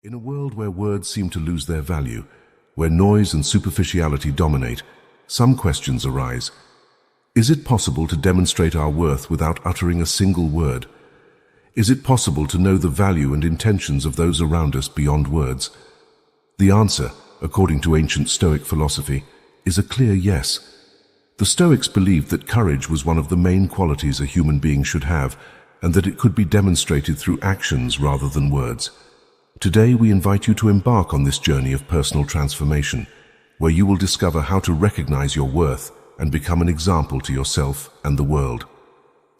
In a world where words seem to lose their value, where noise and superficiality dominate, some questions arise. Is it possible to demonstrate our worth without uttering a single word? Is it possible to know the value and intentions of those around us beyond words? The answer, according to ancient Stoic philosophy, is a clear yes. The Stoics believed that courage was one of the main qualities a human being should have, and that it could be demonstrated through actions rather than words. Today we invite you to embark on this journey of personal transformation, where you will discover how to recognize your worth and become an example to yourself and the world.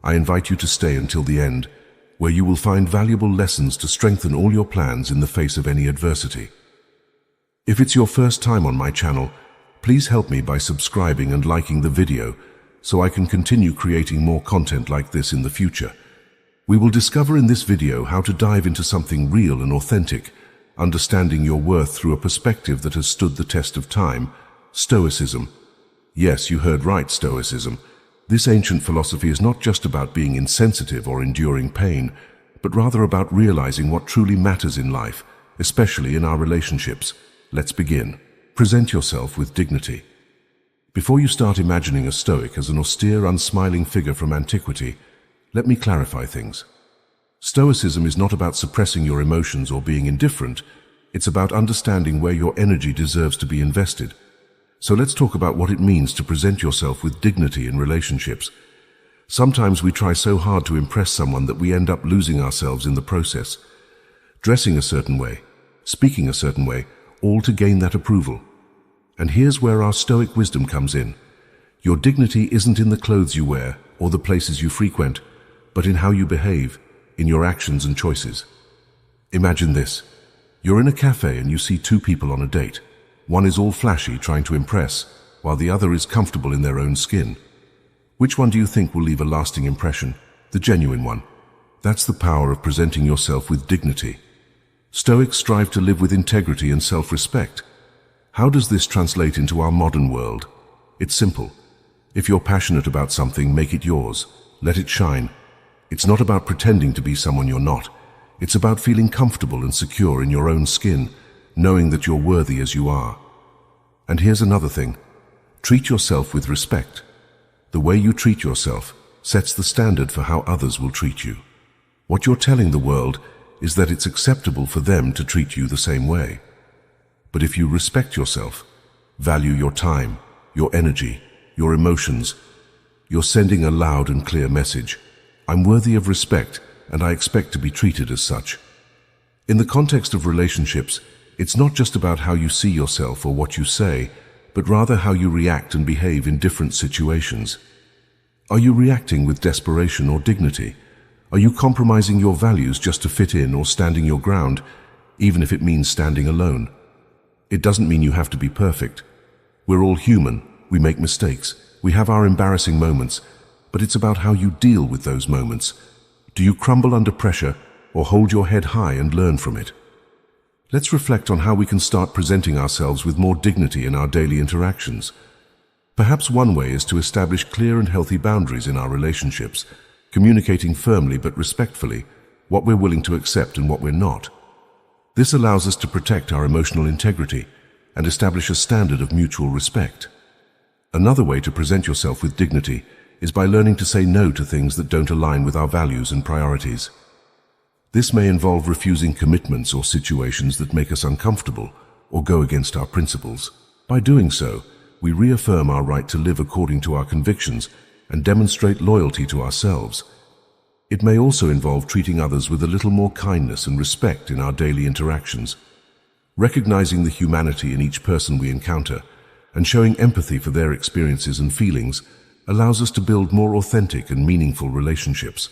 I invite you to stay until the end, where you will find valuable lessons to strengthen all your plans in the face of any adversity. If it's your first time on my channel, please help me by subscribing and liking the video so I can continue creating more content like this in the future. We will discover in this video how to dive into something real and authentic, understanding your worth through a perspective that has stood the test of time, Stoicism. Yes, you heard right, Stoicism. This ancient philosophy is not just about being insensitive or enduring pain, but rather about realizing what truly matters in life, especially in our relationships. Let's begin. Present yourself with dignity. Before you start imagining a Stoic as an austere, unsmiling figure from antiquity, let me clarify things. Stoicism is not about suppressing your emotions or being indifferent. It's about understanding where your energy deserves to be invested. So let's talk about what it means to present yourself with dignity in relationships. Sometimes we try so hard to impress someone that we end up losing ourselves in the process. Dressing a certain way, speaking a certain way, all to gain that approval. And here's where our Stoic wisdom comes in. Your dignity isn't in the clothes you wear or the places you frequent, but in how you behave, in your actions and choices. Imagine this. You're in a cafe and you see two people on a date. One is all flashy, trying to impress, while the other is comfortable in their own skin. Which one do you think will leave a lasting impression? The genuine one. That's the power of presenting yourself with dignity. Stoics strive to live with integrity and self-respect. How does this translate into our modern world? It's simple. If you're passionate about something, make it yours. Let it shine. It's not about pretending to be someone you're not. It's about feeling comfortable and secure in your own skin, knowing that you're worthy as you are. And here's another thing. Treat yourself with respect. The way you treat yourself sets the standard for how others will treat you. What you're telling the world is that it's acceptable for them to treat you the same way. But if you respect yourself, value your time, your energy, your emotions, you're sending a loud and clear message. I'm worthy of respect, and I expect to be treated as such. In the context of relationships, it's not just about how you see yourself or what you say, but rather how you react and behave in different situations. Are you reacting with desperation or dignity? Are you compromising your values just to fit in or standing your ground, even if it means standing alone? It doesn't mean you have to be perfect. We're all human, we make mistakes, we have our embarrassing moments, but it's about how you deal with those moments. Do you crumble under pressure or hold your head high and learn from it? Let's reflect on how we can start presenting ourselves with more dignity in our daily interactions. Perhaps one way is to establish clear and healthy boundaries in our relationships, communicating firmly but respectfully what we're willing to accept and what we're not. This allows us to protect our emotional integrity and establish a standard of mutual respect. Another way to present yourself with dignity is by learning to say no to things that don't align with our values and priorities. This may involve refusing commitments or situations that make us uncomfortable or go against our principles. By doing so, we reaffirm our right to live according to our convictions and demonstrate loyalty to ourselves. It may also involve treating others with a little more kindness and respect in our daily interactions. Recognizing the humanity in each person we encounter and showing empathy for their experiences and feelings allows us to build more authentic and meaningful relationships.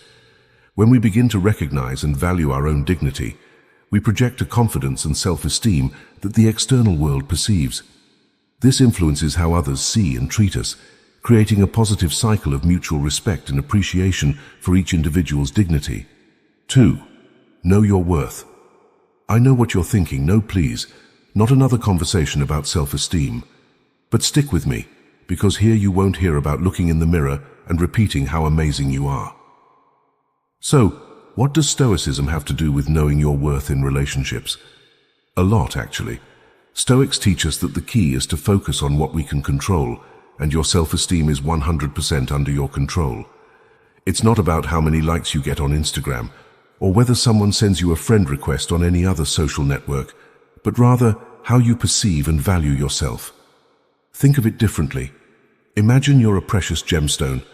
When we begin to recognize and value our own dignity, we project a confidence and self-esteem that the external world perceives. This influences how others see and treat us, creating a positive cycle of mutual respect and appreciation for each individual's dignity. 2. Know your worth. I know what you're thinking. No, please, not another conversation about self-esteem. But stick with me, because here you won't hear about looking in the mirror and repeating how amazing you are. So, what does Stoicism have to do with knowing your worth in relationships? A lot, actually. Stoics teach us that the key is to focus on what we can control, and your self-esteem is 100% under your control. It's not about how many likes you get on Instagram, or whether someone sends you a friend request on any other social network, but rather how you perceive and value yourself. Think of it differently. Imagine you're a precious gemstone.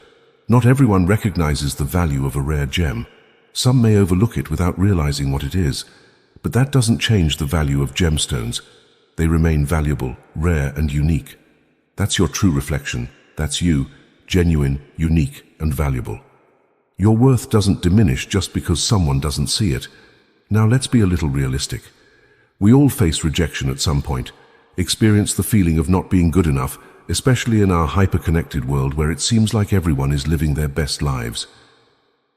Not everyone recognizes the value of a rare gem. Some may overlook it without realizing what it is, but that doesn't change the value of gemstones. They remain valuable, rare, and unique. That's your true reflection. That's you, genuine, unique, and valuable. Your worth doesn't diminish just because someone doesn't see it. Now let's be a little realistic. We all face rejection at some point, experience the feeling of not being good enough, especially in our hyper-connected world where it seems like everyone is living their best lives.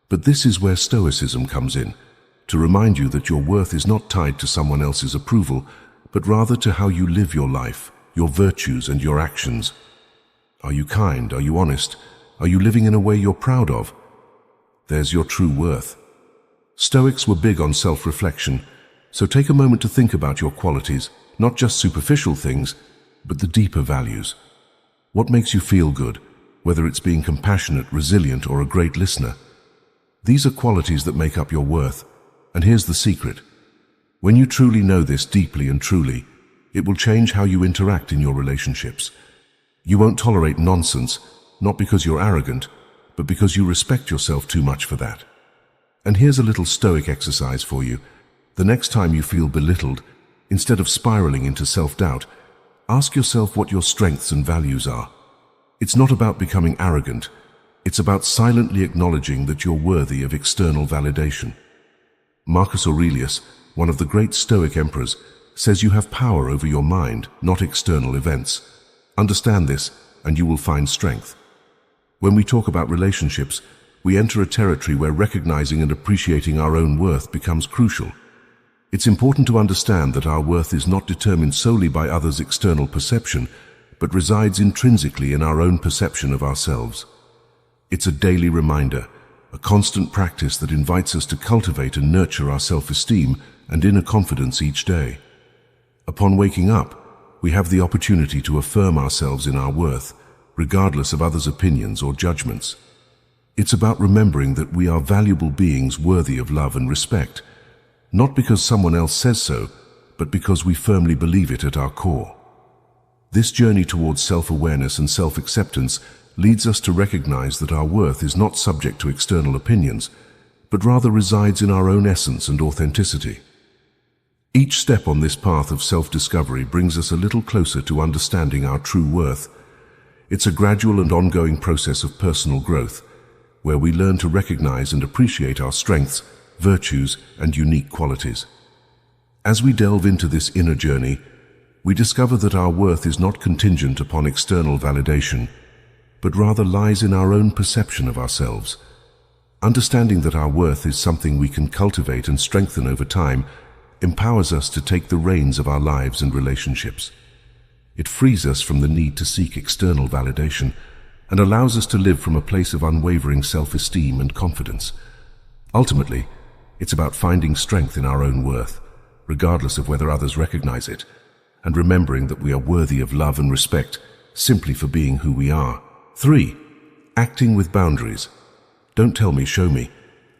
But this is where Stoicism comes in, to remind you that your worth is not tied to someone else's approval, but rather to how you live your life, your virtues and your actions. Are you kind? Are you honest? Are you living in a way you're proud of? There's your true worth. Stoics were big on self-reflection, so take a moment to think about your qualities, not just superficial things, but the deeper values. What makes you feel good, whether it's being compassionate, resilient, or a great listener? These are qualities that make up your worth, and here's the secret. When you truly know this deeply and truly, it will change how you interact in your relationships. You won't tolerate nonsense, not because you're arrogant, but because you respect yourself too much for that. And here's a little Stoic exercise for you. The next time you feel belittled, instead of spiraling into self-doubt, ask yourself what your strengths and values are. It's not about becoming arrogant. It's about silently acknowledging that you're worthy of external validation. Marcus Aurelius, one of the great Stoic emperors, says you have power over your mind, not external events. Understand this, and you will find strength. When we talk about relationships, we enter a territory where recognizing and appreciating our own worth becomes crucial. It's important to understand that our worth is not determined solely by others' external perception, but resides intrinsically in our own perception of ourselves. It's a daily reminder, a constant practice that invites us to cultivate and nurture our self-esteem and inner confidence each day. Upon waking up, we have the opportunity to affirm ourselves in our worth, regardless of others' opinions or judgments. It's about remembering that we are valuable beings worthy of love and respect, not because someone else says so, but because we firmly believe it at our core. This journey towards self-awareness and self-acceptance leads us to recognize that our worth is not subject to external opinions, but rather resides in our own essence and authenticity. Each step on this path of self-discovery brings us a little closer to understanding our true worth. It's a gradual and ongoing process of personal growth, where we learn to recognize and appreciate our strengths, virtues, and unique qualities. As we delve into this inner journey, we discover that our worth is not contingent upon external validation, but rather lies in our own perception of ourselves. Understanding that our worth is something we can cultivate and strengthen over time empowers us to take the reins of our lives and relationships. It frees us from the need to seek external validation and allows us to live from a place of unwavering self-esteem and confidence. Ultimately, it's about finding strength in our own worth, regardless of whether others recognize it, and remembering that we are worthy of love and respect simply for being who we are. 3. Acting with boundaries. Don't tell me, show me.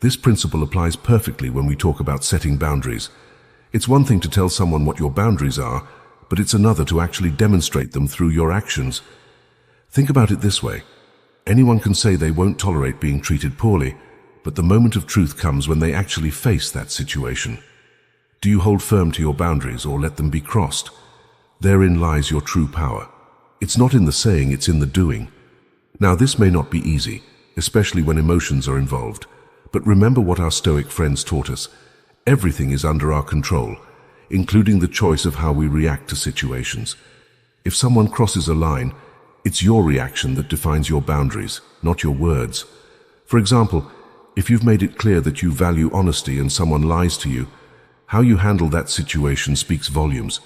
This principle applies perfectly when we talk about setting boundaries. It's one thing to tell someone what your boundaries are, but it's another to actually demonstrate them through your actions. Think about it this way. Anyone can say they won't tolerate being treated poorly, but the moment of truth comes when they actually face that situation. Do you hold firm to your boundaries or let them be crossed? Therein lies your true power. It's not in the saying, it's in the doing. Now, this may not be easy, especially when emotions are involved, but remember what our Stoic friends taught us. Everything is under our control, including the choice of how we react to situations. If someone crosses a line, it's your reaction that defines your boundaries, not your words. For example, if you've made it clear that you value honesty and someone lies to you, how you handle that situation speaks volumes.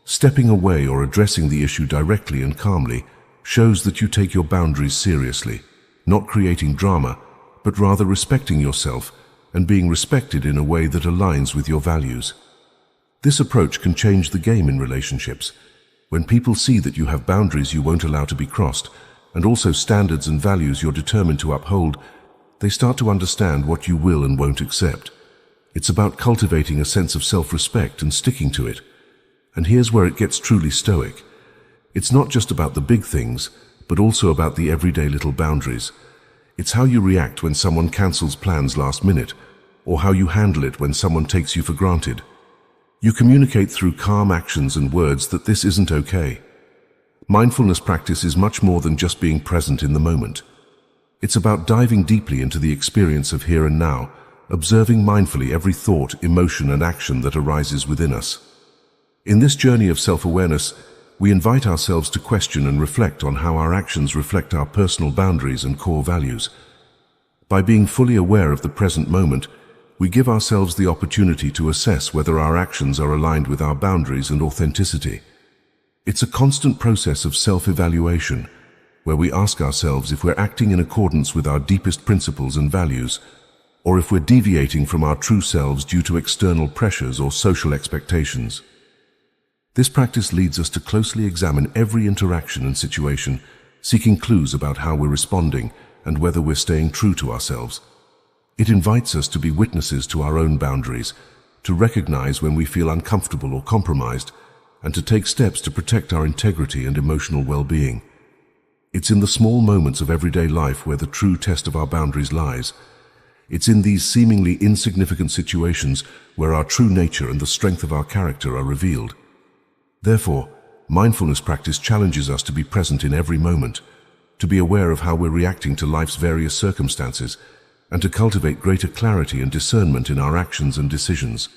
Stepping away or addressing the issue directly and calmly shows that you take your boundaries seriously, not creating drama, but rather respecting yourself and being respected in a way that aligns with your values. This approach can change the game in relationships. When people see that you have boundaries you won't allow to be crossed, and also standards and values you're determined to uphold, they start to understand what you will and won't accept. It's about cultivating a sense of self-respect and sticking to it. And here's where it gets truly stoic. It's not just about the big things, but also about the everyday little boundaries. It's how you react when someone cancels plans last minute, or how you handle it when someone takes you for granted. You communicate through calm actions and words that this isn't okay. Mindfulness practice is much more than just being present in the moment. It's about diving deeply into the experience of here and now, observing mindfully every thought, emotion, and action that arises within us. In this journey of self-awareness, we invite ourselves to question and reflect on how our actions reflect our personal boundaries and core values. By being fully aware of the present moment, we give ourselves the opportunity to assess whether our actions are aligned with our boundaries and authenticity. It's a constant process of self-evaluation, where we ask ourselves if we're acting in accordance with our deepest principles and values, or if we're deviating from our true selves due to external pressures or social expectations. This practice leads us to closely examine every interaction and situation, seeking clues about how we're responding and whether we're staying true to ourselves. It invites us to be witnesses to our own boundaries, to recognize when we feel uncomfortable or compromised, and to take steps to protect our integrity and emotional well-being. It's in the small moments of everyday life where the true test of our boundaries lies. It's in these seemingly insignificant situations where our true nature and the strength of our character are revealed. Therefore, mindfulness practice challenges us to be present in every moment, to be aware of how we're reacting to life's various circumstances, and to cultivate greater clarity and discernment in our actions and decisions.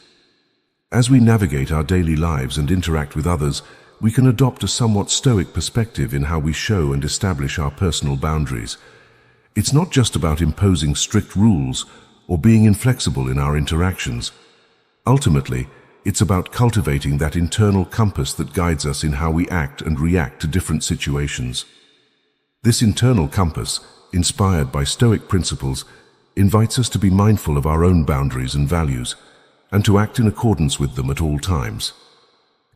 As we navigate our daily lives and interact with others, we can adopt a somewhat stoic perspective in how we show and establish our personal boundaries. It's not just about imposing strict rules or being inflexible in our interactions. Ultimately, it's about cultivating that internal compass that guides us in how we act and react to different situations. This internal compass, inspired by Stoic principles, invites us to be mindful of our own boundaries and values, and to act in accordance with them at all times.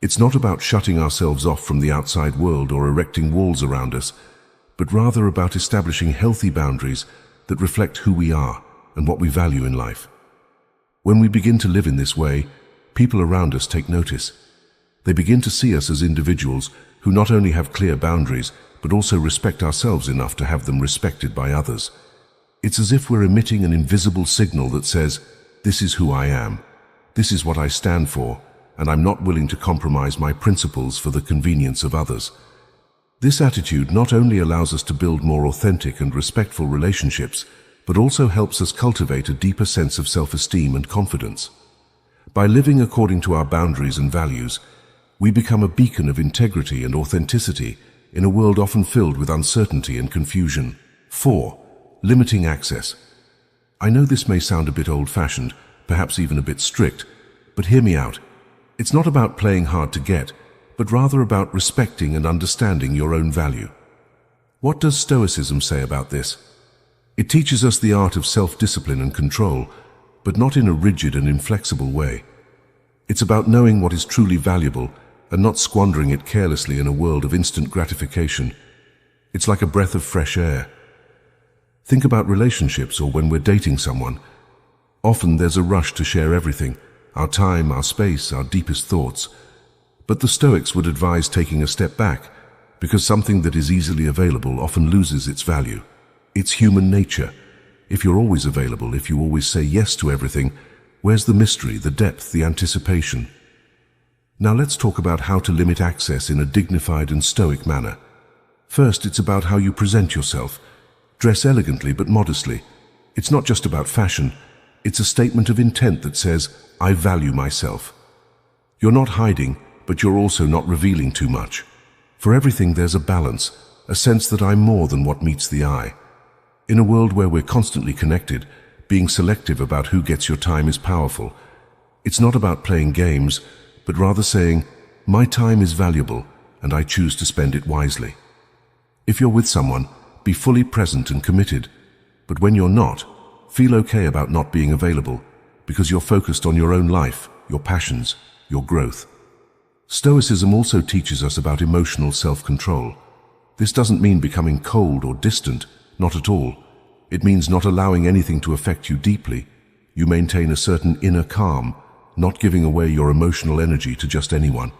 It's not about shutting ourselves off from the outside world or erecting walls around us, but rather about establishing healthy boundaries that reflect who we are and what we value in life. When we begin to live in this way, people around us take notice. They begin to see us as individuals who not only have clear boundaries, but also respect ourselves enough to have them respected by others. It's as if we're emitting an invisible signal that says, "This is who I am, this is what I stand for, and I'm not willing to compromise my principles for the convenience of others." This attitude not only allows us to build more authentic and respectful relationships, but also helps us cultivate a deeper sense of self-esteem and confidence. By living according to our boundaries and values, we become a beacon of integrity and authenticity in a world often filled with uncertainty and confusion. 4. Limiting access. I know this may sound a bit old-fashioned, perhaps even a bit strict, but hear me out. It's not about playing hard to get, but rather about respecting and understanding your own value. What does Stoicism say about this? It teaches us the art of self-discipline and control, but not in a rigid and inflexible way. It's about knowing what is truly valuable and not squandering it carelessly in a world of instant gratification. It's like a breath of fresh air. Think about relationships or when we're dating someone. Often there's a rush to share everything, our time, our space, our deepest thoughts. But the Stoics would advise taking a step back, because something that is easily available often loses its value. It's human nature. If you're always available, if you always say yes to everything, where's the mystery, the depth, the anticipation? Now let's talk about how to limit access in a dignified and stoic manner. First, it's about how you present yourself. Dress elegantly but modestly. It's not just about fashion. It's a statement of intent that says, "I value myself." You're not hiding, but you're also not revealing too much. For everything there's a balance, a sense that I'm more than what meets the eye. In a world where we're constantly connected, being selective about who gets your time is powerful. It's not about playing games, but rather saying, "My time is valuable, and I choose to spend it wisely." If you're with someone, be fully present and committed. But when you're not, feel okay about not being available, because you're focused on your own life, your passions, your growth. Stoicism also teaches us about emotional self-control. This doesn't mean becoming cold or distant, not at all. It means not allowing anything to affect you deeply. You maintain a certain inner calm, not giving away your emotional energy to just anyone.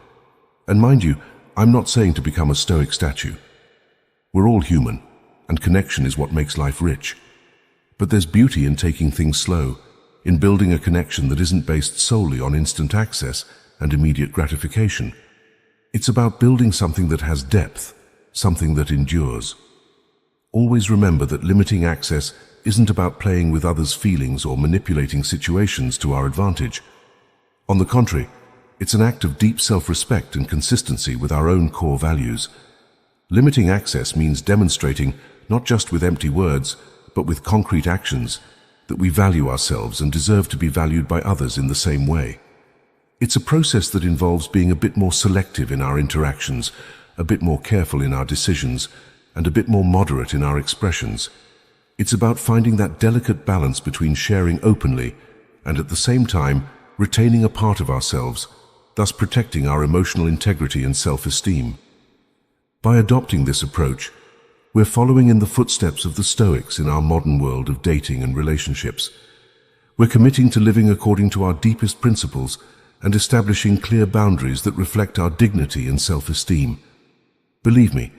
And mind you, I'm not saying to become a stoic statue. We're all human, and connection is what makes life rich. But there's beauty in taking things slow, in building a connection that isn't based solely on instant access and immediate gratification. It's about building something that has depth, something that endures. Always remember that limiting access isn't about playing with others' feelings or manipulating situations to our advantage. On the contrary, it's an act of deep self-respect and consistency with our own core values. Limiting access means demonstrating, not just with empty words, but with concrete actions, that we value ourselves and deserve to be valued by others in the same way. It's a process that involves being a bit more selective in our interactions, a bit more careful in our decisions, and a bit more moderate in our expressions. It's about finding that delicate balance between sharing openly and at the same time retaining a part of ourselves, thus protecting our emotional integrity and self-esteem. By adopting this approach, we're following in the footsteps of the Stoics in our modern world of dating and relationships. We're committing to living according to our deepest principles and establishing clear boundaries that reflect our dignity and self-esteem. Believe me,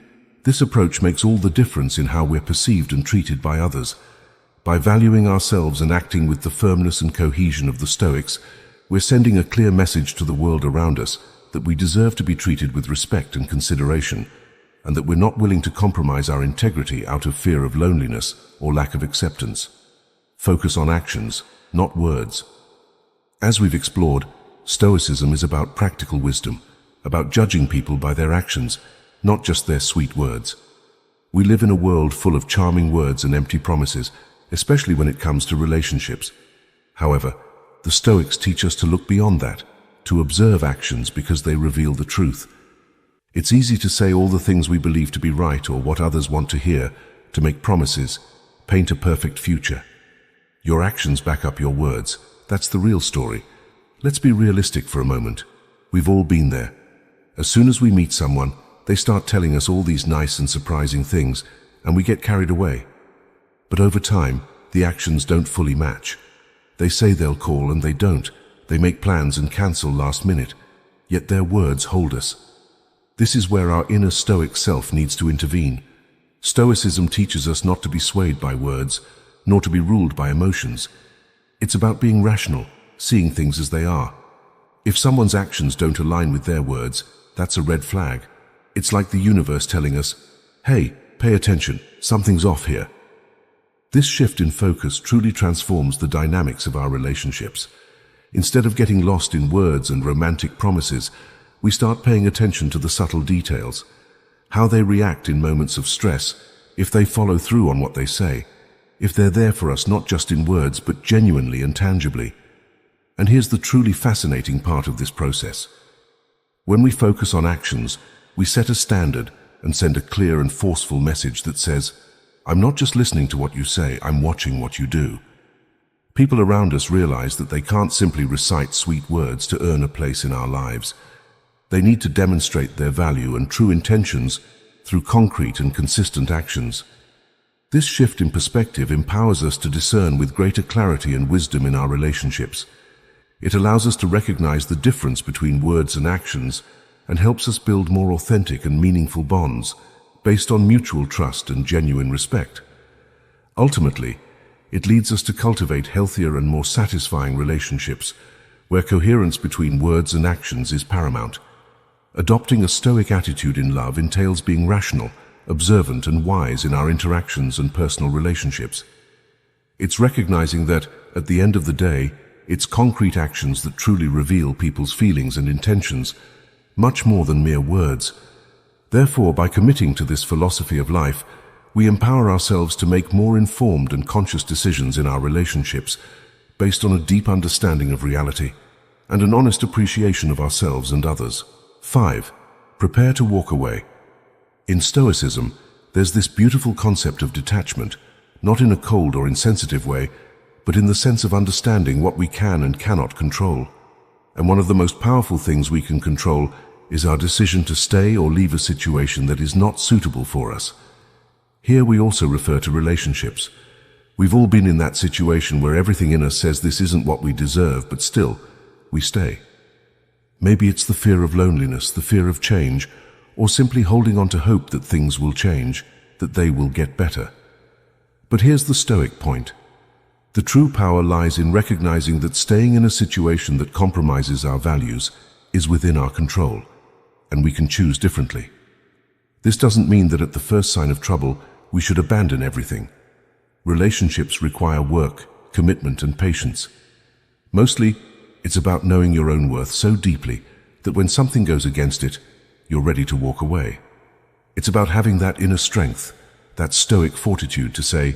this approach makes all the difference in how we're perceived and treated by others. By valuing ourselves and acting with the firmness and cohesion of the Stoics, we're sending a clear message to the world around us that we deserve to be treated with respect and consideration, and that we're not willing to compromise our integrity out of fear of loneliness or lack of acceptance. Focus on actions, not words. As we've explored, Stoicism is about practical wisdom, about judging people by their actions, not just their sweet words. We live in a world full of charming words and empty promises, especially when it comes to relationships. However, the Stoics teach us to look beyond that, to observe actions because they reveal the truth. It's easy to say all the things we believe to be right or what others want to hear, to make promises, paint a perfect future. Your actions back up your words. That's the real story. Let's be realistic for a moment. We've all been there. As soon as we meet someone, they start telling us all these nice and surprising things, and we get carried away. But over time, the actions don't fully match. They say they'll call and they don't. They make plans and cancel last minute. Yet their words hold us. This is where our inner Stoic self needs to intervene. Stoicism teaches us not to be swayed by words, nor to be ruled by emotions. It's about being rational, seeing things as they are. If someone's actions don't align with their words, that's a red flag. It's like the universe telling us, hey, pay attention, something's off here. This shift in focus truly transforms the dynamics of our relationships. Instead of getting lost in words and romantic promises, we start paying attention to the subtle details, how they react in moments of stress, if they follow through on what they say, if they're there for us not just in words but genuinely and tangibly. And here's the truly fascinating part of this process. When we focus on actions, we set a standard and send a clear and forceful message that says, I'm not just listening to what you say, I'm watching what you do. People around us realize that they can't simply recite sweet words to earn a place in our lives. They need to demonstrate their value and true intentions through concrete and consistent actions. This shift in perspective empowers us to discern with greater clarity and wisdom in our relationships. It allows us to recognize the difference between words and actions and helps us build more authentic and meaningful bonds based on mutual trust and genuine respect. Ultimately, it leads us to cultivate healthier and more satisfying relationships where coherence between words and actions is paramount. Adopting a Stoic attitude in love entails being rational, observant, and wise in our interactions and personal relationships. It's recognizing that, at the end of the day, it's concrete actions that truly reveal people's feelings and intentions, much more than mere words. Therefore, by committing to this philosophy of life, we empower ourselves to make more informed and conscious decisions in our relationships, based on a deep understanding of reality and an honest appreciation of ourselves and others. 5. Prepare to walk away. In Stoicism, there's this beautiful concept of detachment, not in a cold or insensitive way, but in the sense of understanding what we can and cannot control. And one of the most powerful things we can control is our decision to stay or leave a situation that is not suitable for us. Here we also refer to relationships. We've all been in that situation where everything in us says this isn't what we deserve, but still, we stay. Maybe it's the fear of loneliness, the fear of change, or simply holding on to hope that things will change, that they will get better. But here's the Stoic point. The true power lies in recognizing that staying in a situation that compromises our values is within our control, and we can choose differently. This doesn't mean that at the first sign of trouble, we should abandon everything. Relationships require work, commitment, and patience. Mostly, it's about knowing your own worth so deeply that when something goes against it, you're ready to walk away. It's about having that inner strength, that stoic fortitude to say,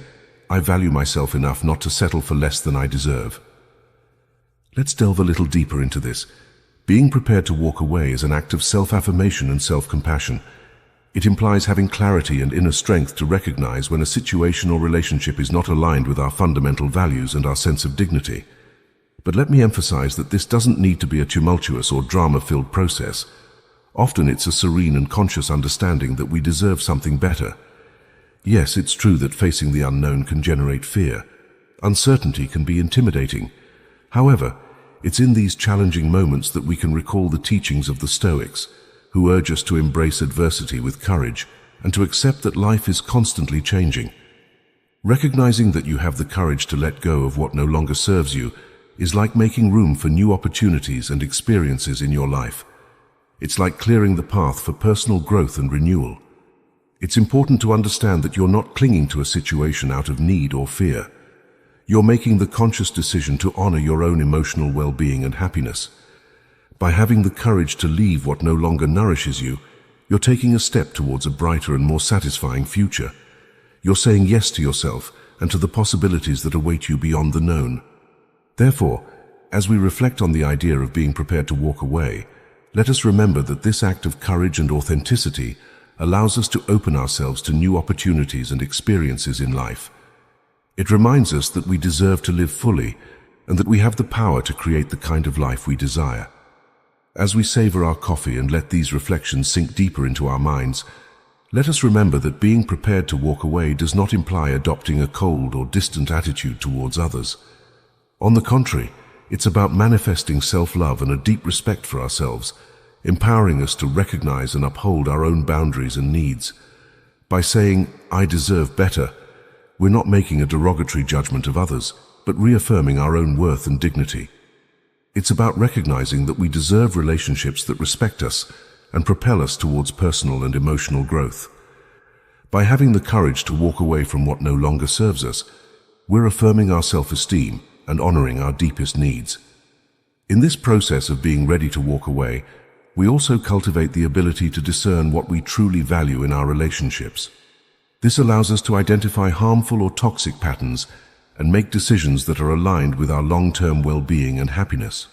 I value myself enough not to settle for less than I deserve. Let's delve a little deeper into this. Being prepared to walk away is an act of self-affirmation and self-compassion. It implies having clarity and inner strength to recognize when a situation or relationship is not aligned with our fundamental values and our sense of dignity. But let me emphasize that this doesn't need to be a tumultuous or drama-filled process. Often it's a serene and conscious understanding that we deserve something better. Yes, it's true that facing the unknown can generate fear. Uncertainty can be intimidating. However, it's in these challenging moments that we can recall the teachings of the Stoics, who urge us to embrace adversity with courage and to accept that life is constantly changing. Recognizing that you have the courage to let go of what no longer serves you is like making room for new opportunities and experiences in your life. It's like clearing the path for personal growth and renewal. It's important to understand that you're not clinging to a situation out of need or fear. You're making the conscious decision to honor your own emotional well-being and happiness. By having the courage to leave what no longer nourishes you, you're taking a step towards a brighter and more satisfying future. You're saying yes to yourself and to the possibilities that await you beyond the known. Therefore, as we reflect on the idea of being prepared to walk away, let us remember that this act of courage and authenticity allows us to open ourselves to new opportunities and experiences in life. It reminds us that we deserve to live fully and that we have the power to create the kind of life we desire. As we savor our coffee and let these reflections sink deeper into our minds, let us remember that being prepared to walk away does not imply adopting a cold or distant attitude towards others. On the contrary, it's about manifesting self-love and a deep respect for ourselves, empowering us to recognize and uphold our own boundaries and needs. By saying, I deserve better, we're not making a derogatory judgment of others, but reaffirming our own worth and dignity. It's about recognizing that we deserve relationships that respect us and propel us towards personal and emotional growth. By having the courage to walk away from what no longer serves us, we're affirming our self-esteem and honoring our deepest needs. In this process of being ready to walk away, we also cultivate the ability to discern what we truly value in our relationships. This allows us to identify harmful or toxic patterns and make decisions that are aligned with our long-term well-being and happiness.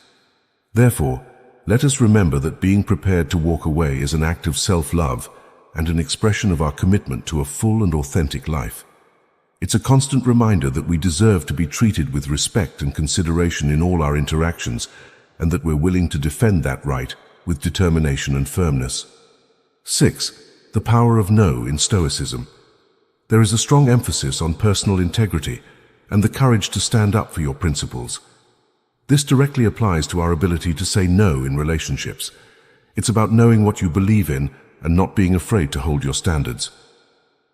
Therefore, let us remember that being prepared to walk away is an act of self-love and an expression of our commitment to a full and authentic life. It's a constant reminder that we deserve to be treated with respect and consideration in all our interactions, and that we're willing to defend that right with determination and firmness. 6. The power of no in Stoicism. There is a strong emphasis on personal integrity and the courage to stand up for your principles. This directly applies to our ability to say no in relationships. It's about knowing what you believe in and not being afraid to hold your standards.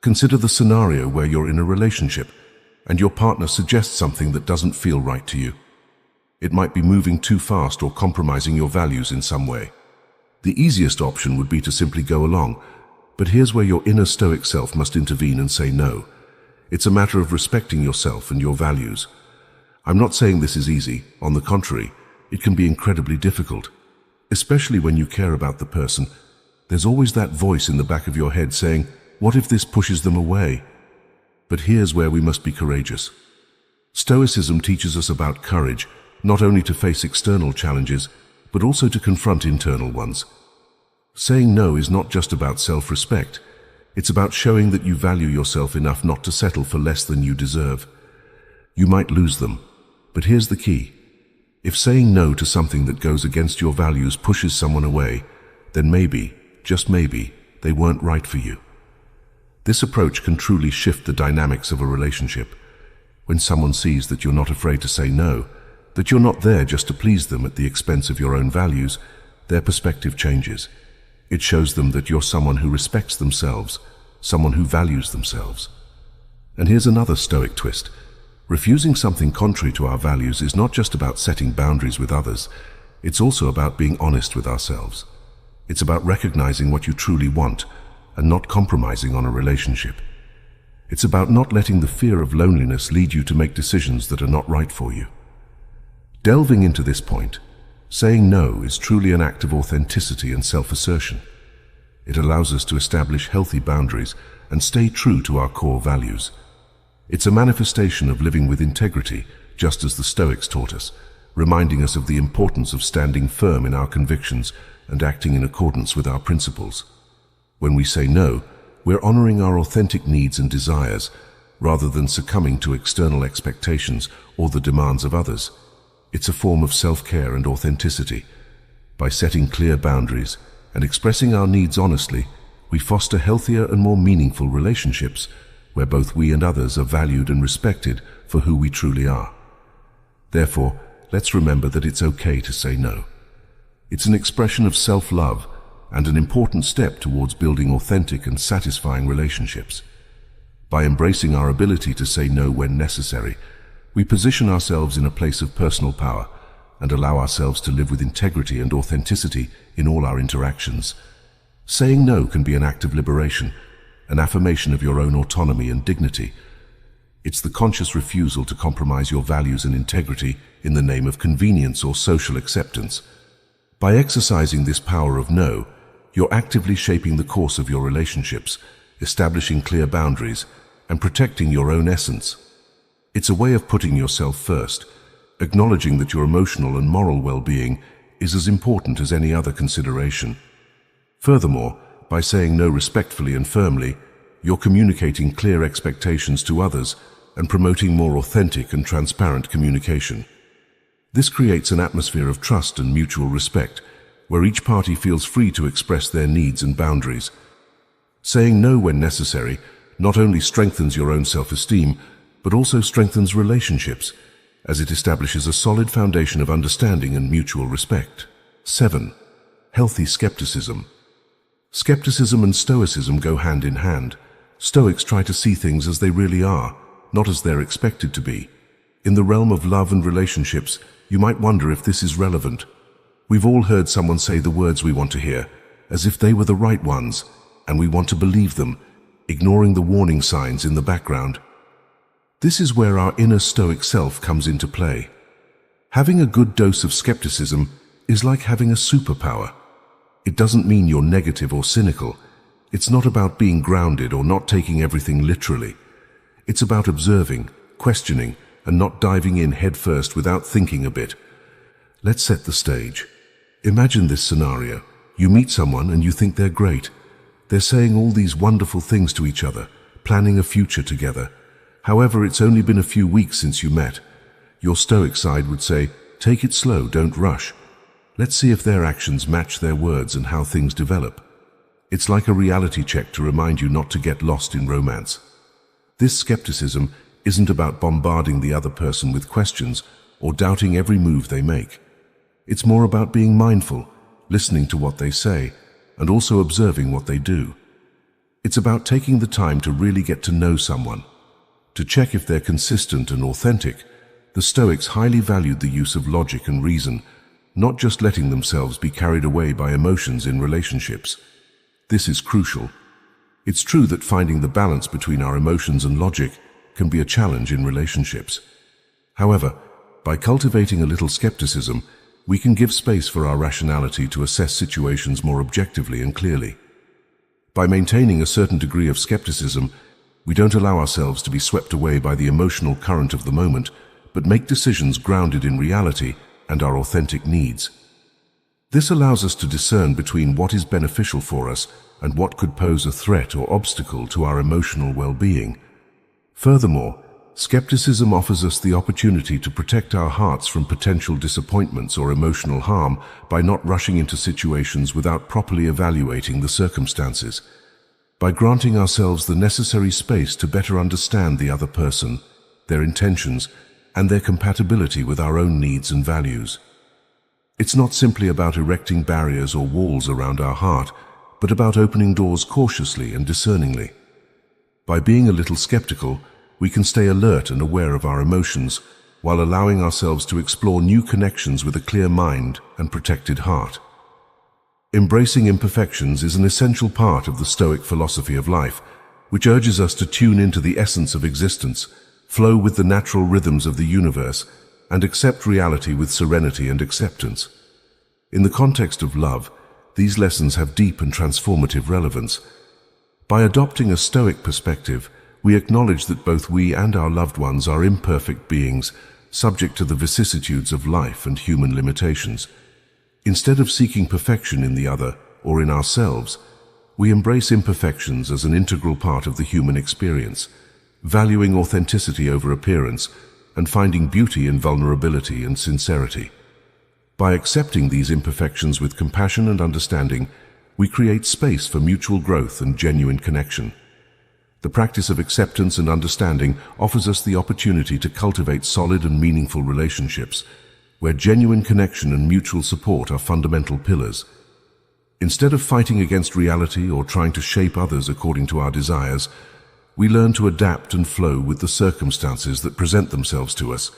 Consider the scenario where you're in a relationship and your partner suggests something that doesn't feel right to you. It might be moving too fast or compromising your values in some way. The easiest option would be to simply go along, but here's where your inner stoic self must intervene and say no. It's a matter of respecting yourself and your values. I'm not saying this is easy. On the contrary, it can be incredibly difficult. Especially when you care about the person, there's always that voice in the back of your head saying, what if this pushes them away? But here's where we must be courageous. Stoicism teaches us about courage, not only to face external challenges, but also to confront internal ones. Saying no is not just about self-respect. It's about showing that you value yourself enough not to settle for less than you deserve. You might lose them, but here's the key. If saying no to something that goes against your values pushes someone away, then maybe, just maybe, they weren't right for you. This approach can truly shift the dynamics of a relationship. When someone sees that you're not afraid to say no, that you're not there just to please them at the expense of your own values, their perspective changes. It shows them that you're someone who respects themselves, someone who values themselves. And here's another Stoic twist. Refusing something contrary to our values is not just about setting boundaries with others, it's also about being honest with ourselves. It's about recognizing what you truly want and not compromising on a relationship. It's about not letting the fear of loneliness lead you to make decisions that are not right for you. Delving into this point, saying no is truly an act of authenticity and self-assertion. It allows us to establish healthy boundaries and stay true to our core values. It's a manifestation of living with integrity, just as the Stoics taught us, reminding us of the importance of standing firm in our convictions and acting in accordance with our principles. When we say no, we're honoring our authentic needs and desires, rather than succumbing to external expectations or the demands of others. It's a form of self-care and authenticity. By setting clear boundaries and expressing our needs honestly, we foster healthier and more meaningful relationships, where both we and others are valued and respected for who we truly are. Therefore, let's remember that it's okay to say no. It's an expression of self-love and an important step towards building authentic and satisfying relationships. By embracing our ability to say no when necessary, we position ourselves in a place of personal power and allow ourselves to live with integrity and authenticity in all our interactions. Saying no can be an act of liberation, an affirmation of your own autonomy and dignity. It's the conscious refusal to compromise your values and integrity in the name of convenience or social acceptance. By exercising this power of no, you're actively shaping the course of your relationships, establishing clear boundaries, and protecting your own essence. It's a way of putting yourself first, acknowledging that your emotional and moral well-being is as important as any other consideration. Furthermore, by saying no respectfully and firmly, you're communicating clear expectations to others and promoting more authentic and transparent communication. This creates an atmosphere of trust and mutual respect, where each party feels free to express their needs and boundaries. Saying no when necessary not only strengthens your own self-esteem, but also strengthens relationships, as it establishes a solid foundation of understanding and mutual respect. 7. Healthy skepticism. Skepticism and Stoicism go hand in hand. Stoics try to see things as they really are, not as they're expected to be. In the realm of love and relationships, you might wonder if this is relevant. We've all heard someone say the words we want to hear, as if they were the right ones, and we want to believe them, ignoring the warning signs in the background. This is where our inner Stoic self comes into play. Having a good dose of skepticism is like having a superpower. It doesn't mean you're negative or cynical. It's not about being grounded or not taking everything literally. It's about observing, questioning, and not diving in headfirst without thinking a bit. Let's set the stage. Imagine this scenario. You meet someone and you think they're great. They're saying all these wonderful things to each other, planning a future together. However, it's only been a few weeks since you met. Your Stoic side would say, take it slow, don't rush. Let's see if their actions match their words and how things develop. It's like a reality check to remind you not to get lost in romance. This skepticism isn't about bombarding the other person with questions or doubting every move they make. It's more about being mindful, listening to what they say, and also observing what they do. It's about taking the time to really get to know someone. To check if they're consistent and authentic, the Stoics highly valued the use of logic and reason, not just letting themselves be carried away by emotions in relationships. This is crucial. It's true that finding the balance between our emotions and logic can be a challenge in relationships. However, by cultivating a little skepticism, we can give space for our rationality to assess situations more objectively and clearly. By maintaining a certain degree of skepticism, we don't allow ourselves to be swept away by the emotional current of the moment, but make decisions grounded in reality and our authentic needs. This allows us to discern between what is beneficial for us and what could pose a threat or obstacle to our emotional well-being. Furthermore, Skepticism offers us the opportunity to protect our hearts from potential disappointments or emotional harm by not rushing into situations without properly evaluating the circumstances. By granting ourselves the necessary space to better understand the other person, their intentions, and their compatibility with our own needs and values. It's not simply about erecting barriers or walls around our heart, but about opening doors cautiously and discerningly. By being a little skeptical, we can stay alert and aware of our emotions, while allowing ourselves to explore new connections with a clear mind and protected heart. Embracing imperfections is an essential part of the Stoic philosophy of life, which urges us to tune into the essence of existence, flow with the natural rhythms of the universe, and accept reality with serenity and acceptance. In the context of love, these lessons have deep and transformative relevance. By adopting a Stoic perspective, we acknowledge that both we and our loved ones are imperfect beings, subject to the vicissitudes of life and human limitations. Instead of seeking perfection in the other or in ourselves, we embrace imperfections as an integral part of the human experience, valuing authenticity over appearance and finding beauty in vulnerability and sincerity. By accepting these imperfections with compassion and understanding, we create space for mutual growth and genuine connection. The practice of acceptance and understanding offers us the opportunity to cultivate solid and meaningful relationships, where genuine connection and mutual support are fundamental pillars. Instead of fighting against reality or trying to shape others according to our desires, we learn to adapt and flow with the circumstances that present themselves to us,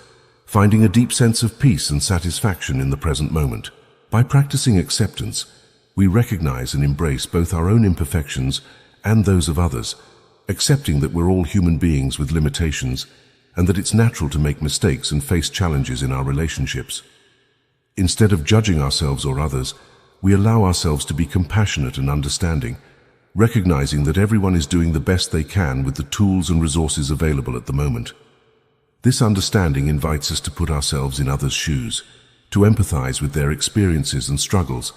finding a deep sense of peace and satisfaction in the present moment. By practicing acceptance, we recognize and embrace both our own imperfections and those of others, accepting that we're all human beings with limitations and that it's natural to make mistakes and face challenges in our relationships. Instead of judging ourselves or others, we allow ourselves to be compassionate and understanding, recognizing that everyone is doing the best they can with the tools and resources available at the moment. This understanding invites us to put ourselves in others' shoes, to empathize with their experiences and struggles,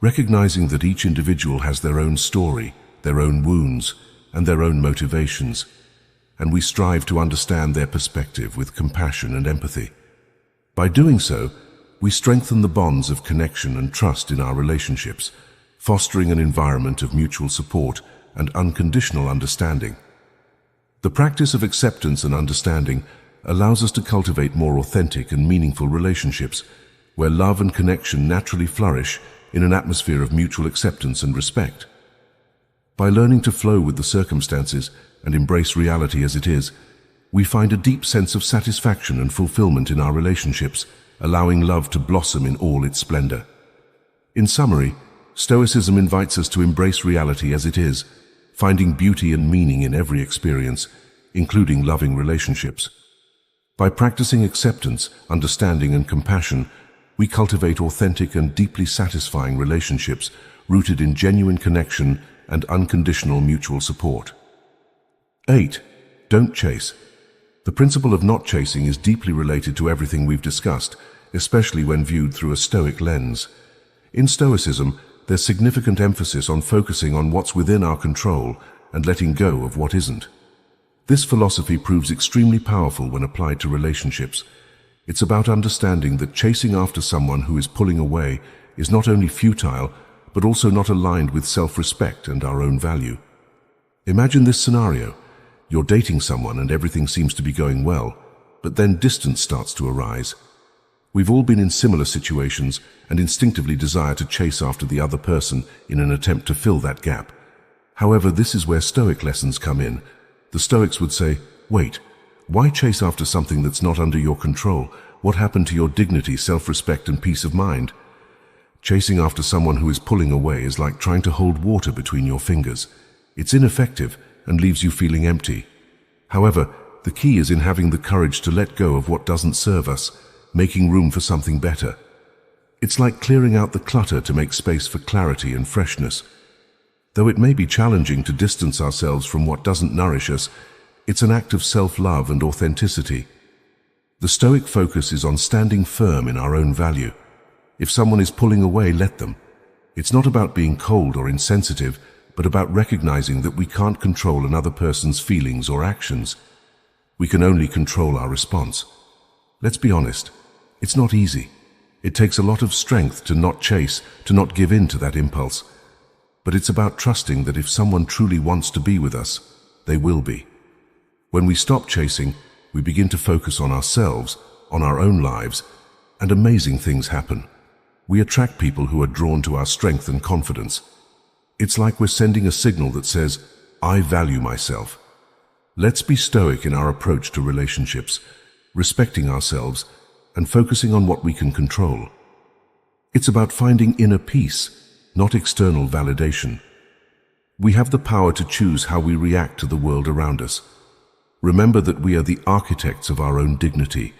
recognizing that each individual has their own story, their own wounds, and their own motivations, and we strive to understand their perspective with compassion and empathy. By doing so, we strengthen the bonds of connection and trust in our relationships, fostering an environment of mutual support and unconditional understanding. The practice of acceptance and understanding allows us to cultivate more authentic and meaningful relationships, where love and connection naturally flourish in an atmosphere of mutual acceptance and respect. By learning to flow with the circumstances and embrace reality as it is, we find a deep sense of satisfaction and fulfillment in our relationships, allowing love to blossom in all its splendor. In summary, Stoicism invites us to embrace reality as it is, finding beauty and meaning in every experience, including loving relationships. By practicing acceptance, understanding, and compassion, we cultivate authentic and deeply satisfying relationships rooted in genuine connection and unconditional mutual support. 8. Don't chase. The principle of not chasing is deeply related to everything we've discussed, especially when viewed through a Stoic lens. In Stoicism, there's significant emphasis on focusing on what's within our control and letting go of what isn't. This philosophy proves extremely powerful when applied to relationships. It's about understanding that chasing after someone who is pulling away is not only futile, but also not aligned with self-respect and our own value. Imagine this scenario. You're dating someone and everything seems to be going well, but then distance starts to arise. We've all been in similar situations and instinctively desire to chase after the other person in an attempt to fill that gap. However, this is where Stoic lessons come in. The Stoics would say, wait, why chase after something that's not under your control? What happened to your dignity, self-respect, and peace of mind? Chasing after someone who is pulling away is like trying to hold water between your fingers. It's ineffective and leaves you feeling empty. However, the key is in having the courage to let go of what doesn't serve us, making room for something better. It's like clearing out the clutter to make space for clarity and freshness. Though it may be challenging to distance ourselves from what doesn't nourish us, it's an act of self-love and authenticity. The Stoic focus is on standing firm in our own value. If someone is pulling away, let them. It's not about being cold or insensitive, but about recognizing that we can't control another person's feelings or actions. We can only control our response. Let's be honest, it's not easy. It takes a lot of strength to not chase, to not give in to that impulse. But it's about trusting that if someone truly wants to be with us, they will be. When we stop chasing, we begin to focus on ourselves, on our own lives, and amazing things happen. We attract people who are drawn to our strength and confidence. It's like we're sending a signal that says, I value myself. Let's be stoic in our approach to relationships, respecting ourselves and focusing on what we can control. It's about finding inner peace, not external validation. We have the power to choose how we react to the world around us. Remember that we are the architects of our own dignity,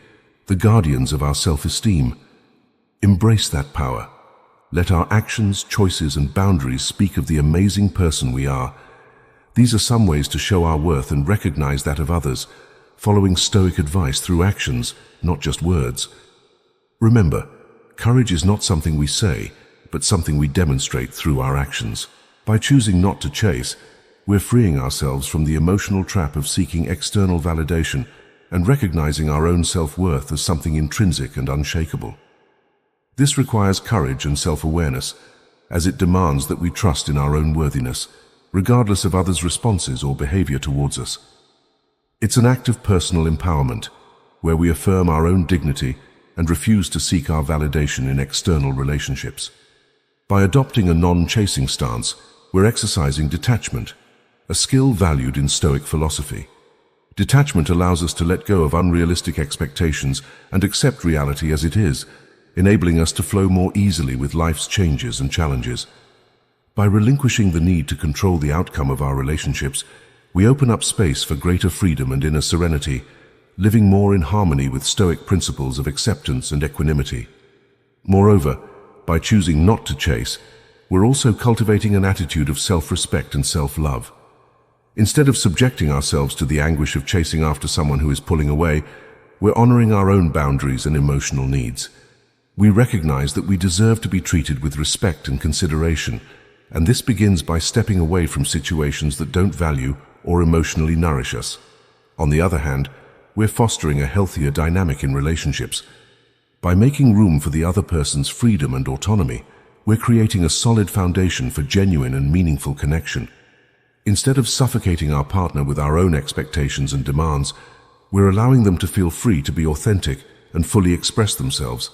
the guardians of our self-esteem. Embrace that power. Let our actions, choices, and boundaries speak of the amazing person we are. These are some ways to show our worth and recognize that of others, following stoic advice through actions, not just words. Remember, courage is not something we say, but something we demonstrate through our actions. By choosing not to chase, we're freeing ourselves from the emotional trap of seeking external validation and recognizing our own self-worth as something intrinsic and unshakable. This requires courage and self-awareness, as it demands that we trust in our own worthiness, regardless of others' responses or behavior towards us. It's an act of personal empowerment, where we affirm our own dignity and refuse to seek our validation in external relationships. By adopting a non-chasing stance, we're exercising detachment, a skill valued in Stoic philosophy. Detachment allows us to let go of unrealistic expectations and accept reality as it is, enabling us to flow more easily with life's changes and challenges. By relinquishing the need to control the outcome of our relationships, we open up space for greater freedom and inner serenity, living more in harmony with Stoic principles of acceptance and equanimity. Moreover, by choosing not to chase, we're also cultivating an attitude of self-respect and self-love. Instead of subjecting ourselves to the anguish of chasing after someone who is pulling away, we're honoring our own boundaries and emotional needs. We recognize that we deserve to be treated with respect and consideration, and this begins by stepping away from situations that don't value or emotionally nourish us. On the other hand, we're fostering a healthier dynamic in relationships. By making room for the other person's freedom and autonomy, we're creating a solid foundation for genuine and meaningful connection. Instead of suffocating our partner with our own expectations and demands, we're allowing them to feel free to be authentic and fully express themselves.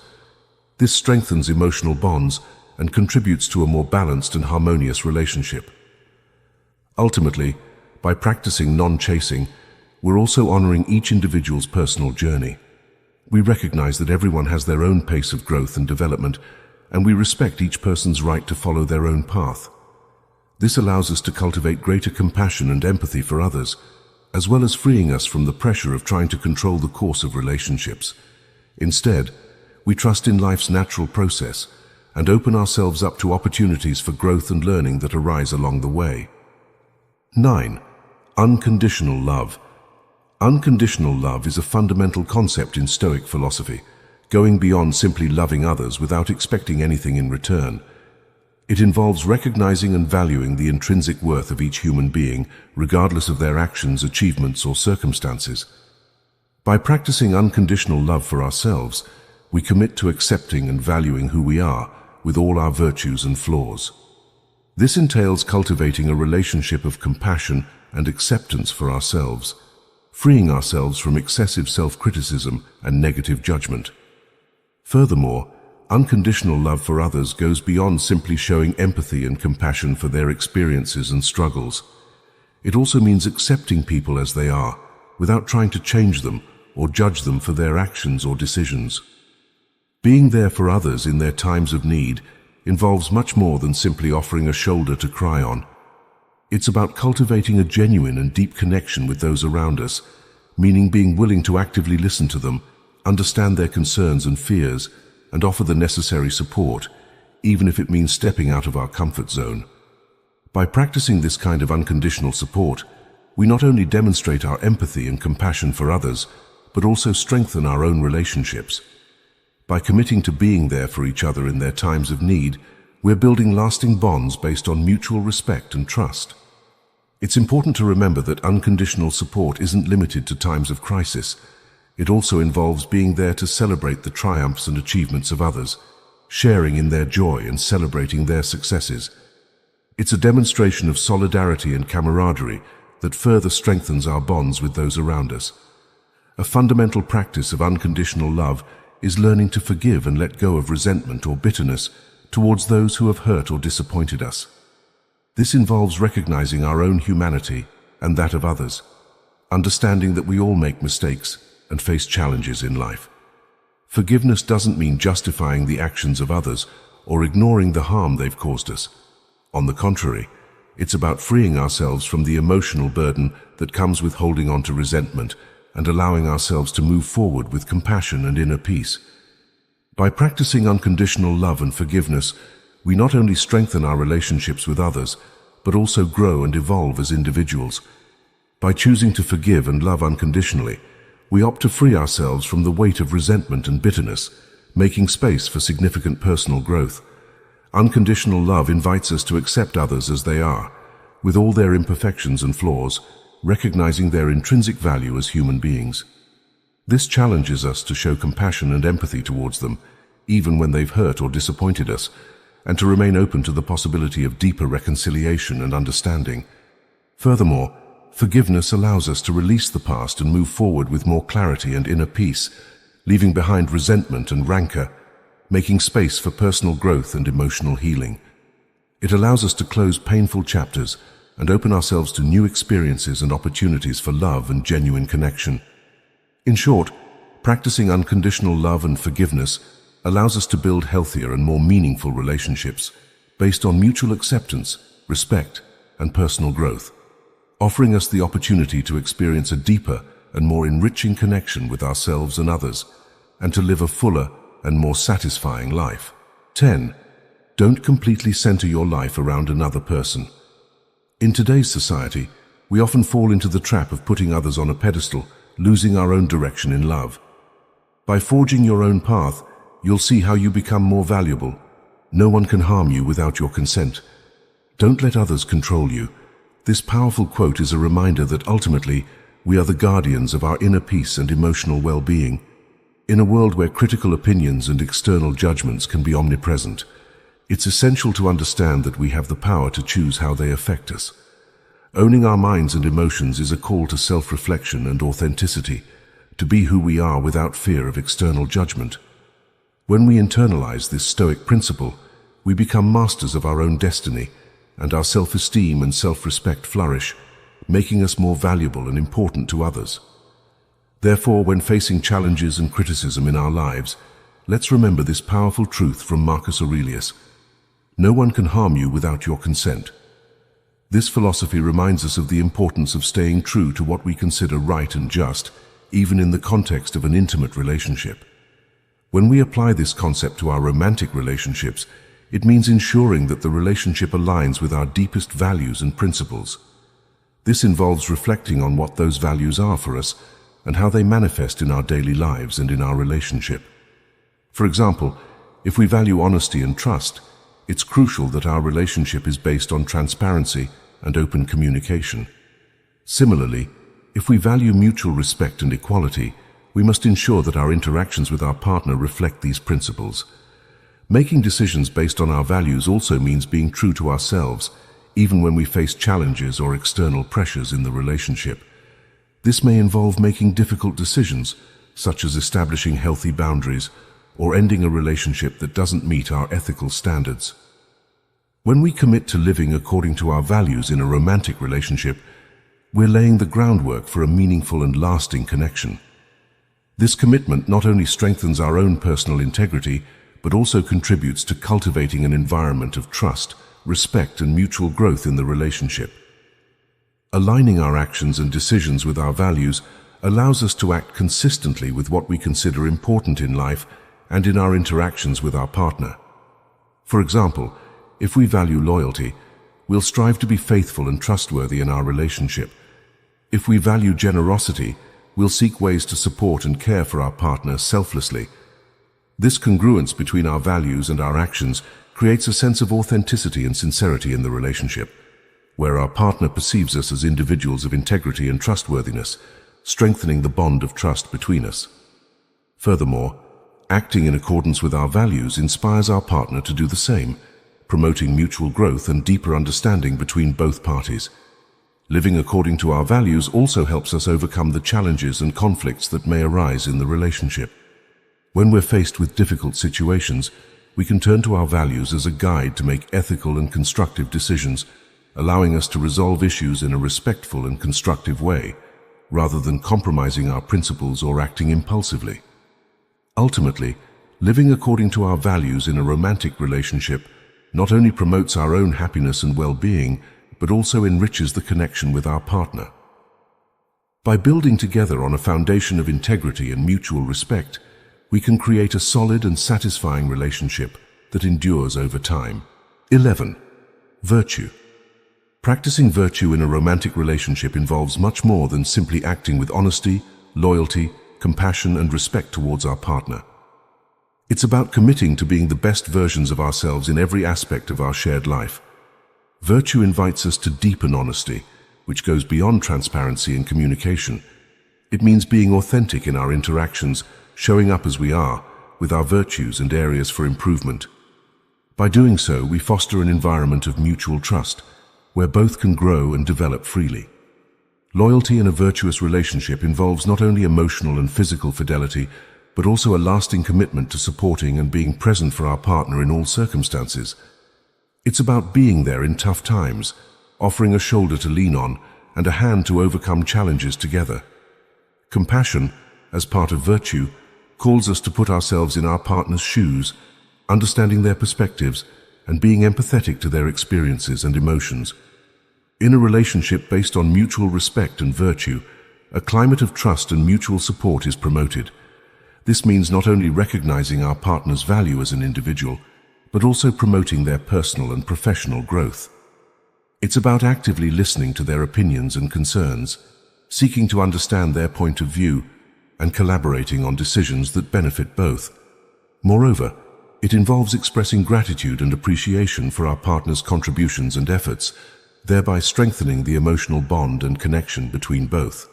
This strengthens emotional bonds and contributes to a more balanced and harmonious relationship. Ultimately, by practicing non-chasing, we're also honoring each individual's personal journey. We recognize that everyone has their own pace of growth and development, and we respect each person's right to follow their own path. This allows us to cultivate greater compassion and empathy for others, as well as freeing us from the pressure of trying to control the course of relationships. Instead, we trust in life's natural process and open ourselves up to opportunities for growth and learning that arise along the way. 9. Unconditional love. Unconditional love is a fundamental concept in Stoic philosophy, going beyond simply loving others without expecting anything in return. It involves recognizing and valuing the intrinsic worth of each human being, regardless of their actions, achievements, or circumstances. By practicing unconditional love for ourselves, we commit to accepting and valuing who we are, with all our virtues and flaws. This entails cultivating a relationship of compassion and acceptance for ourselves, freeing ourselves from excessive self-criticism and negative judgment. Furthermore, unconditional love for others goes beyond simply showing empathy and compassion for their experiences and struggles. It also means accepting people as they are, without trying to change them or judge them for their actions or decisions. Being there for others in their times of need involves much more than simply offering a shoulder to cry on. It's about cultivating a genuine and deep connection with those around us, meaning being willing to actively listen to them, understand their concerns and fears, and offer the necessary support, even if it means stepping out of our comfort zone. By practicing this kind of unconditional support, we not only demonstrate our empathy and compassion for others, but also strengthen our own relationships. By committing to being there for each other in their times of need, we're building lasting bonds based on mutual respect and trust. It's important to remember that unconditional support isn't limited to times of crisis. It also involves being there to celebrate the triumphs and achievements of others, sharing in their joy and celebrating their successes. It's a demonstration of solidarity and camaraderie that further strengthens our bonds with those around us. A fundamental practice of unconditional love is learning to forgive and let go of resentment or bitterness towards those who have hurt or disappointed us. This involves recognizing our own humanity and that of others, understanding that we all make mistakes and face challenges in life. Forgiveness doesn't mean justifying the actions of others or ignoring the harm they've caused us. On the contrary, it's about freeing ourselves from the emotional burden that comes with holding on to resentment and allowing ourselves to move forward with compassion and inner peace. By practicing unconditional love and forgiveness, we not only strengthen our relationships with others, but also grow and evolve as individuals. By choosing to forgive and love unconditionally, we opt to free ourselves from the weight of resentment and bitterness, making space for significant personal growth. Unconditional love invites us to accept others as they are, with all their imperfections and flaws, recognizing their intrinsic value as human beings. This challenges us to show compassion and empathy towards them, even when they've hurt or disappointed us, and to remain open to the possibility of deeper reconciliation and understanding. Furthermore, forgiveness allows us to release the past and move forward with more clarity and inner peace, leaving behind resentment and rancor, making space for personal growth and emotional healing. It allows us to close painful chapters and open ourselves to new experiences and opportunities for love and genuine connection. In short, practicing unconditional love and forgiveness allows us to build healthier and more meaningful relationships based on mutual acceptance, respect, and personal growth, offering us the opportunity to experience a deeper and more enriching connection with ourselves and others, and to live a fuller and more satisfying life. 10. Don't completely center your life around another person. In today's society, we often fall into the trap of putting others on a pedestal, losing our own direction in love. By forging your own path, you'll see how you become more valuable. No one can harm you without your consent. Don't let others control you. This powerful quote is a reminder that ultimately, we are the guardians of our inner peace and emotional well-being. In a world where critical opinions and external judgments can be omnipresent, it's essential to understand that we have the power to choose how they affect us. Owning our minds and emotions is a call to self-reflection and authenticity, to be who we are without fear of external judgment. When we internalize this Stoic principle, we become masters of our own destiny, and our self-esteem and self-respect flourish, making us more valuable and important to others. Therefore, when facing challenges and criticism in our lives, let's remember this powerful truth from Marcus Aurelius: no one can harm you without your consent. This philosophy reminds us of the importance of staying true to what we consider right and just, even in the context of an intimate relationship. When we apply this concept to our romantic relationships, it means ensuring that the relationship aligns with our deepest values and principles. This involves reflecting on what those values are for us and how they manifest in our daily lives and in our relationship. For example, if we value honesty and trust, it's crucial that our relationship is based on transparency and open communication. Similarly, if we value mutual respect and equality, we must ensure that our interactions with our partner reflect these principles. Making decisions based on our values also means being true to ourselves, even when we face challenges or external pressures in the relationship. This may involve making difficult decisions, such as establishing healthy boundaries or ending a relationship that doesn't meet our ethical standards. When we commit to living according to our values in a romantic relationship, we're laying the groundwork for a meaningful and lasting connection. This commitment not only strengthens our own personal integrity, but also contributes to cultivating an environment of trust, respect, and mutual growth in the relationship. Aligning our actions and decisions with our values allows us to act consistently with what we consider important in life and in our interactions with our partner. For example, if we value loyalty, we'll strive to be faithful and trustworthy in our relationship. If we value generosity, we'll seek ways to support and care for our partner selflessly. This congruence between our values and our actions creates a sense of authenticity and sincerity in the relationship. where our partner perceives us as individuals of integrity and trustworthiness, strengthening the bond of trust between us. Furthermore, acting in accordance with our values inspires our partner to do the same, promoting mutual growth and deeper understanding between both parties. Living according to our values also helps us overcome the challenges and conflicts that may arise in the relationship. When we're faced with difficult situations, we can turn to our values as a guide to make ethical and constructive decisions, allowing us to resolve issues in a respectful and constructive way, rather than compromising our principles or acting impulsively. Ultimately, living according to our values in a romantic relationship not only promotes our own happiness and well-being, but also enriches the connection with our partner. By building together on a foundation of integrity and mutual respect, we can create a solid and satisfying relationship that endures over time. 11. Virtue. Practicing virtue in a romantic relationship involves much more than simply acting with honesty, loyalty, compassion, and respect towards our partner. It's about committing to being the best versions of ourselves in every aspect of our shared life. Virtue invites us to deepen honesty, which goes beyond transparency and communication. It means being authentic in our interactions, showing up as we are, with our virtues and areas for improvement. By doing so, we foster an environment of mutual trust, where both can grow and develop freely. Loyalty in a virtuous relationship involves not only emotional and physical fidelity, but also a lasting commitment to supporting and being present for our partner in all circumstances. It's about being there in tough times, offering a shoulder to lean on and a hand to overcome challenges together. Compassion, as part of virtue, calls us to put ourselves in our partner's shoes, understanding their perspectives and being empathetic to their experiences and emotions. In a relationship based on mutual respect and virtue, a climate of trust and mutual support is promoted. This means not only recognizing our partner's value as an individual, but also promoting their personal and professional growth. It's about actively listening to their opinions and concerns, seeking to understand their point of view, and collaborating on decisions that benefit both. Moreover, it involves expressing gratitude and appreciation for our partner's contributions and efforts, thereby strengthening the emotional bond and connection between both.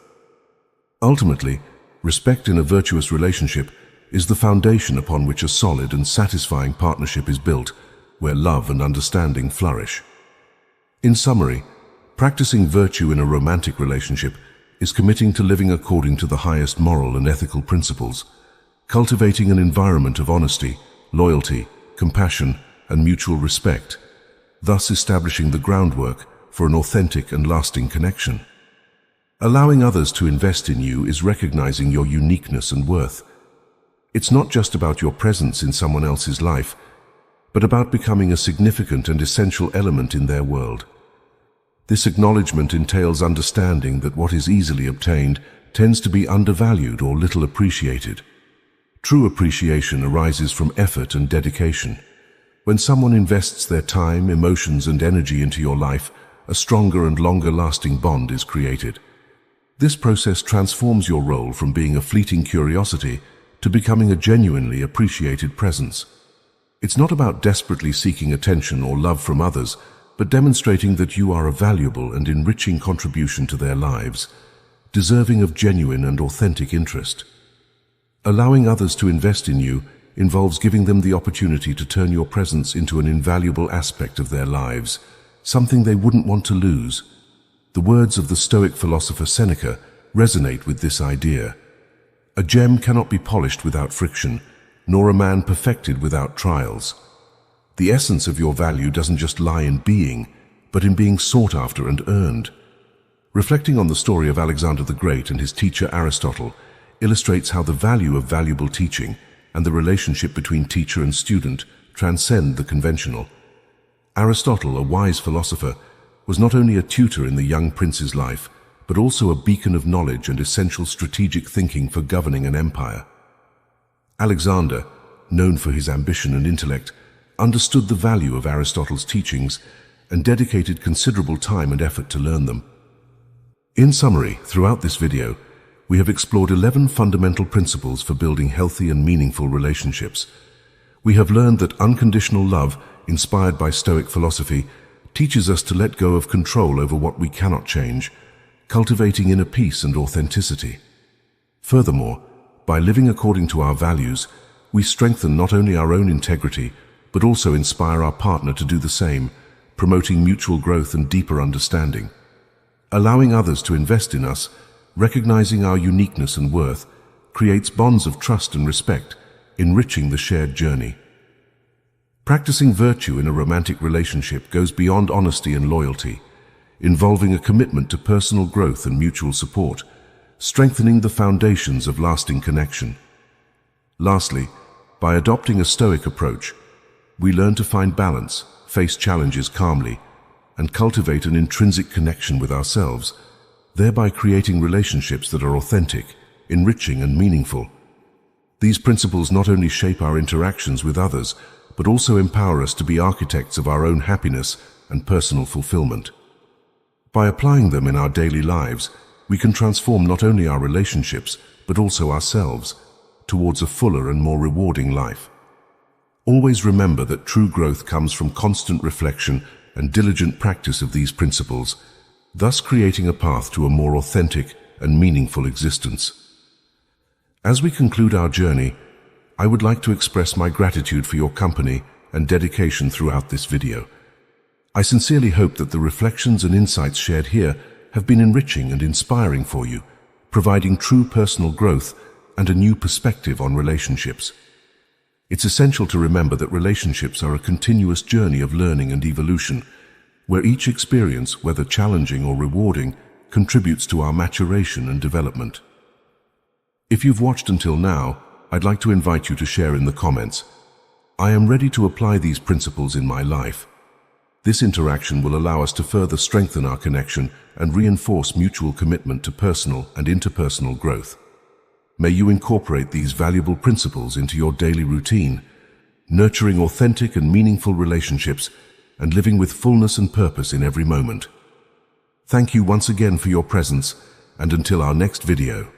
Ultimately, respect in a virtuous relationship is the foundation upon which a solid and satisfying partnership is built, where love and understanding flourish. In summary, practicing virtue in a romantic relationship is committing to living according to the highest moral and ethical principles, cultivating an environment of honesty, loyalty, compassion, and mutual respect, thus establishing the groundwork for an authentic and lasting connection. Allowing others to invest in you is recognizing your uniqueness and worth. It's not just about your presence in someone else's life, but about becoming a significant and essential element in their world. This acknowledgement entails understanding that what is easily obtained tends to be undervalued or little appreciated. True appreciation arises from effort and dedication. When someone invests their time, emotions, and energy into your life, a stronger and longer-lasting bond is created. This process transforms your role from being a fleeting curiosity to becoming a genuinely appreciated presence. It's not about desperately seeking attention or love from others, but demonstrating that you are a valuable and enriching contribution to their lives, deserving of genuine and authentic interest. Allowing others to invest in you involves giving them the opportunity to turn your presence into an invaluable aspect of their lives, something they wouldn't want to lose. The words of the Stoic philosopher Seneca resonate with this idea. A gem cannot be polished without friction, nor a man perfected without trials. The essence of your value doesn't just lie in being, but in being sought after and earned. Reflecting on the story of Alexander the Great and his teacher Aristotle illustrates how the value of valuable teaching and the relationship between teacher and student transcend the conventional. Aristotle, a wise philosopher, was not only a tutor in the young prince's life, but also a beacon of knowledge and essential strategic thinking for governing an empire. Alexander, known for his ambition and intellect, understood the value of Aristotle's teachings and dedicated considerable time and effort to learn them. In summary, throughout this video, we have explored 11 fundamental principles for building healthy and meaningful relationships. We have learned that unconditional love, inspired by Stoic philosophy, teaches us to let go of control over what we cannot change, cultivating inner peace and authenticity. Furthermore, by living according to our values, we strengthen not only our own integrity, but also inspire our partner to do the same, promoting mutual growth and deeper understanding. Allowing others to invest in us, recognizing our uniqueness and worth, creates bonds of trust and respect, enriching the shared journey. Practicing virtue in a romantic relationship goes beyond honesty and loyalty, involving a commitment to personal growth and mutual support, strengthening the foundations of lasting connection. Lastly, by adopting a stoic approach, we learn to find balance, face challenges calmly, and cultivate an intrinsic connection with ourselves, thereby creating relationships that are authentic, enriching, and meaningful. These principles not only shape our interactions with others, but also empower us to be architects of our own happiness and personal fulfillment. By applying them in our daily lives, we can transform not only our relationships, but also ourselves, towards a fuller and more rewarding life. Always remember that true growth comes from constant reflection and diligent practice of these principles, thus creating a path to a more authentic and meaningful existence. As we conclude our journey, I would like to express my gratitude for your company and dedication throughout this video. I sincerely hope that the reflections and insights shared here have been enriching and inspiring for you, providing true personal growth and a new perspective on relationships. It's essential to remember that relationships are a continuous journey of learning and evolution, where each experience, whether challenging or rewarding, contributes to our maturation and development. If you've watched until now, I'd like to invite you to share in the comments, "I am ready to apply these principles in my life." This interaction will allow us to further strengthen our connection and reinforce mutual commitment to personal and interpersonal growth. May you incorporate these valuable principles into your daily routine, nurturing authentic and meaningful relationships and living with fullness and purpose in every moment. Thank you once again for your presence, and until our next video.